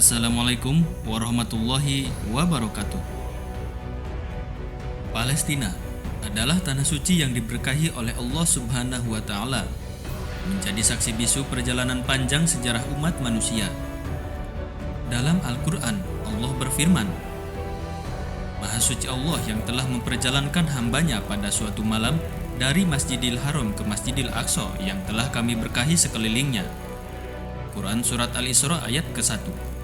Assalamualaikum warahmatullahi wabarakatuh. Palestina adalah tanah suci yang diberkahi oleh Allah Subhanahu wa Ta'ala, menjadi saksi bisu perjalanan panjang sejarah umat manusia. Dalam Al-Quran, Allah berfirman, Maha suci Allah yang telah memperjalankan hambanya pada suatu malam dari Masjidil Haram ke Masjidil Aqsa yang telah kami berkahi sekelilingnya. Quran Surat Al-Isra ayat ke-1.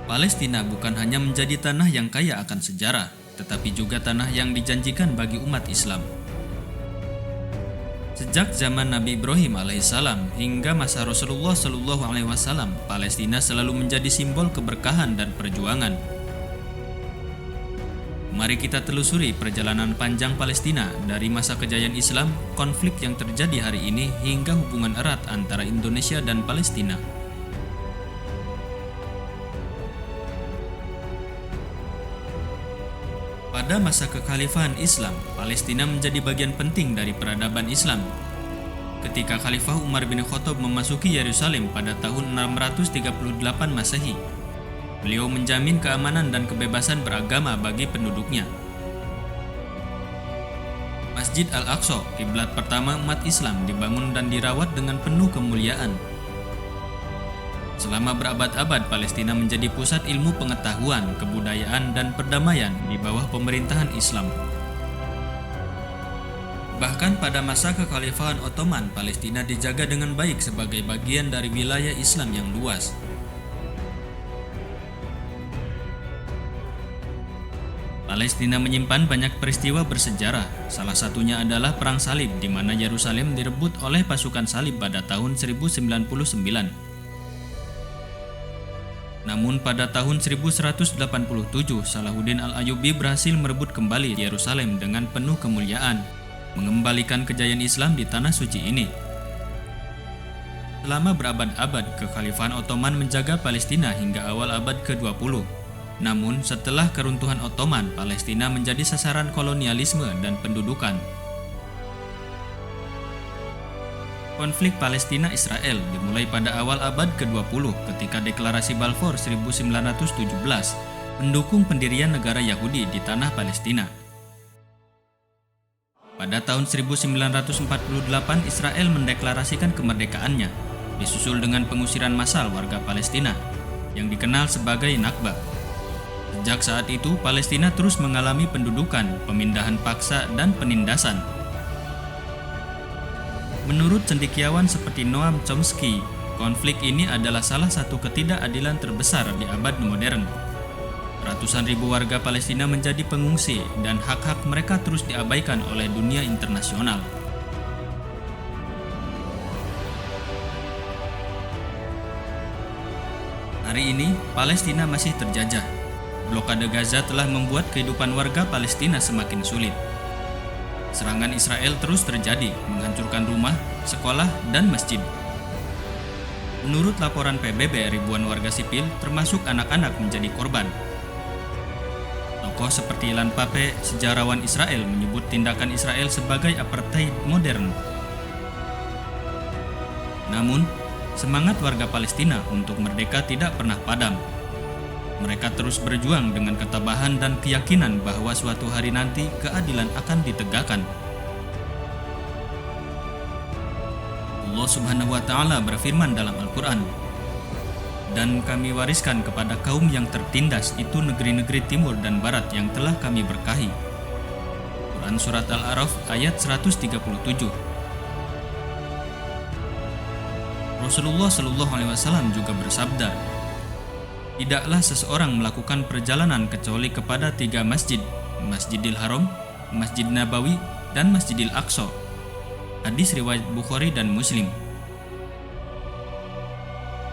Palestina bukan hanya menjadi tanah yang kaya akan sejarah, tetapi juga tanah yang dijanjikan bagi umat Islam. Sejak zaman Nabi Ibrahim alaihissalam hingga masa Rasulullah Shallallahu alaihi wasallam, Palestina selalu menjadi simbol keberkahan dan perjuangan. Mari kita telusuri perjalanan panjang Palestina dari masa kejayaan Islam, konflik yang terjadi hari ini, hingga hubungan erat antara Indonesia dan Palestina. Pada masa kekhalifahan Islam, Palestina menjadi bagian penting dari peradaban Islam. Ketika Khalifah Umar bin Khattab memasuki Yerusalem pada tahun 638 Masehi, beliau menjamin keamanan dan kebebasan beragama bagi penduduknya. Masjid Al-Aqsa, kiblat pertama umat Islam, dibangun dan dirawat dengan penuh kemuliaan. Selama berabad-abad, Palestina menjadi pusat ilmu pengetahuan, kebudayaan, dan perdamaian di bawah pemerintahan Islam. Bahkan pada masa kekhalifahan Ottoman, Palestina dijaga dengan baik sebagai bagian dari wilayah Islam yang luas. Palestina menyimpan banyak peristiwa bersejarah. Salah satunya adalah Perang Salib, di mana Yerusalem direbut oleh pasukan Salib pada tahun 1099. Namun pada tahun 1187, Salahuddin Al-Ayyubi berhasil merebut kembali Yerusalem dengan penuh kemuliaan, mengembalikan kejayaan Islam di tanah suci ini. Selama berabad-abad, kekhalifahan Ottoman menjaga Palestina hingga awal abad ke-20. Namun setelah keruntuhan Ottoman, Palestina menjadi sasaran kolonialisme dan pendudukan. Konflik Palestina-Israel dimulai pada awal abad ke-20 ketika Deklarasi Balfour 1917 mendukung pendirian negara Yahudi di tanah Palestina. Pada tahun 1948, Israel mendeklarasikan kemerdekaannya, disusul dengan pengusiran massal warga Palestina yang dikenal sebagai Nakba. Sejak saat itu, Palestina terus mengalami pendudukan, pemindahan paksa, dan penindasan. Menurut cendekiawan seperti Noam Chomsky, konflik ini adalah salah satu ketidakadilan terbesar di abad modern. Ratusan ribu warga Palestina menjadi pengungsi dan hak-hak mereka terus diabaikan oleh dunia internasional. Hari ini, Palestina masih terjajah. Blokade Gaza telah membuat kehidupan warga Palestina semakin sulit. Serangan Israel terus terjadi, menghancurkan rumah, sekolah, dan masjid. Menurut laporan PBB, ribuan warga sipil, termasuk anak-anak, menjadi korban. Tokoh seperti Ilan Pappé, sejarawan Israel, menyebut tindakan Israel sebagai apartheid modern. Namun, semangat warga Palestina untuk merdeka tidak pernah padam. Mereka terus berjuang dengan ketabahan dan keyakinan bahwa suatu hari nanti keadilan akan ditegakkan. Allah Subhanahu wa Ta'ala berfirman dalam Al-Quran, "Dan kami wariskan kepada kaum yang tertindas itu negeri-negeri timur dan barat yang telah kami berkahi." Quran Surat Al-A'raf ayat 137. Rasulullah Shallallahu alaihi wasallam juga bersabda, "Tidaklah seseorang melakukan perjalanan kecuali kepada 3 masjid, Masjidil Haram, Masjid Nabawi, dan Masjidil Aqsa." Hadis riwayat Bukhari dan Muslim.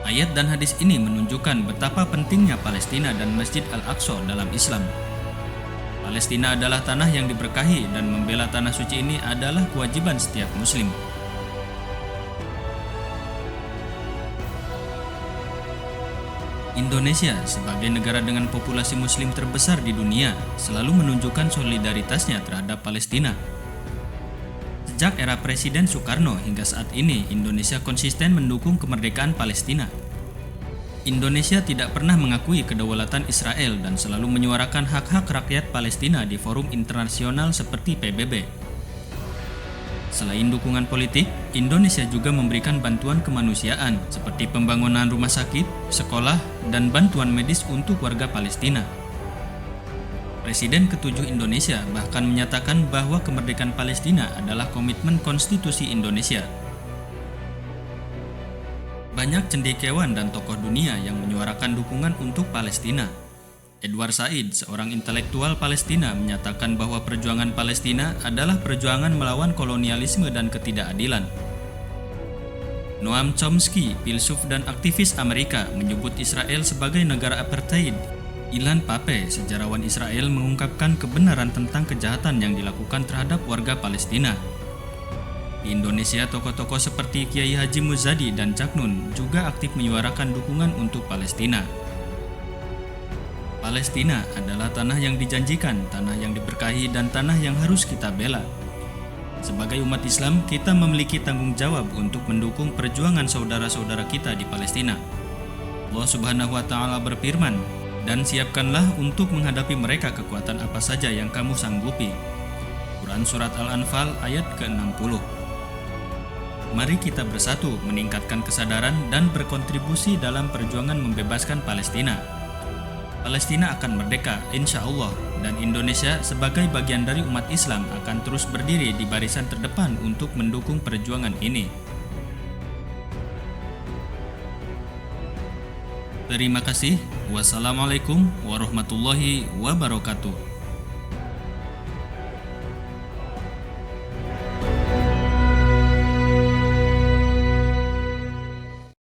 Ayat dan hadis ini menunjukkan betapa pentingnya Palestina dan Masjid Al-Aqsa dalam Islam. Palestina adalah tanah yang diberkahi dan membela tanah suci ini adalah kewajiban setiap muslim. Indonesia sebagai negara dengan populasi muslim terbesar di dunia selalu menunjukkan solidaritasnya terhadap Palestina. Sejak era Presiden Soekarno hingga saat ini, Indonesia konsisten mendukung kemerdekaan Palestina. Indonesia tidak pernah mengakui kedaulatan Israel dan selalu menyuarakan hak-hak rakyat Palestina di forum internasional seperti PBB. Selain dukungan politik, Indonesia juga memberikan bantuan kemanusiaan seperti pembangunan rumah sakit, sekolah, dan bantuan medis untuk warga Palestina. Presiden ke-7 Indonesia bahkan menyatakan bahwa kemerdekaan Palestina adalah komitmen konstitusi Indonesia. Banyak cendekiawan dan tokoh dunia yang menyuarakan dukungan untuk Palestina. Edward Said, seorang intelektual Palestina, menyatakan bahwa perjuangan Palestina adalah perjuangan melawan kolonialisme dan ketidakadilan. Noam Chomsky, filsuf dan aktivis Amerika, menyebut Israel sebagai negara apartheid. Ilan Pape, sejarawan Israel, mengungkapkan kebenaran tentang kejahatan yang dilakukan terhadap warga Palestina. Di Indonesia, tokoh-tokoh seperti Kiai Haji Muzadi dan Cak Nun juga aktif menyuarakan dukungan untuk Palestina. Palestina adalah tanah yang dijanjikan, tanah yang diberkahi, dan tanah yang harus kita bela. Sebagai umat Islam, kita memiliki tanggung jawab untuk mendukung perjuangan saudara-saudara kita di Palestina. Allah Subhanahu wa Ta'ala berfirman, "Dan siapkanlah untuk menghadapi mereka kekuatan apa saja yang kamu sanggupi." Quran Surat Al-Anfal ayat ke-60. Mari kita bersatu meningkatkan kesadaran dan berkontribusi dalam perjuangan membebaskan Palestina. Palestina akan merdeka, insya Allah, dan Indonesia sebagai bagian dari umat Islam akan terus berdiri di barisan terdepan untuk mendukung perjuangan ini. Terima kasih. Wassalamualaikum warahmatullahi wabarakatuh.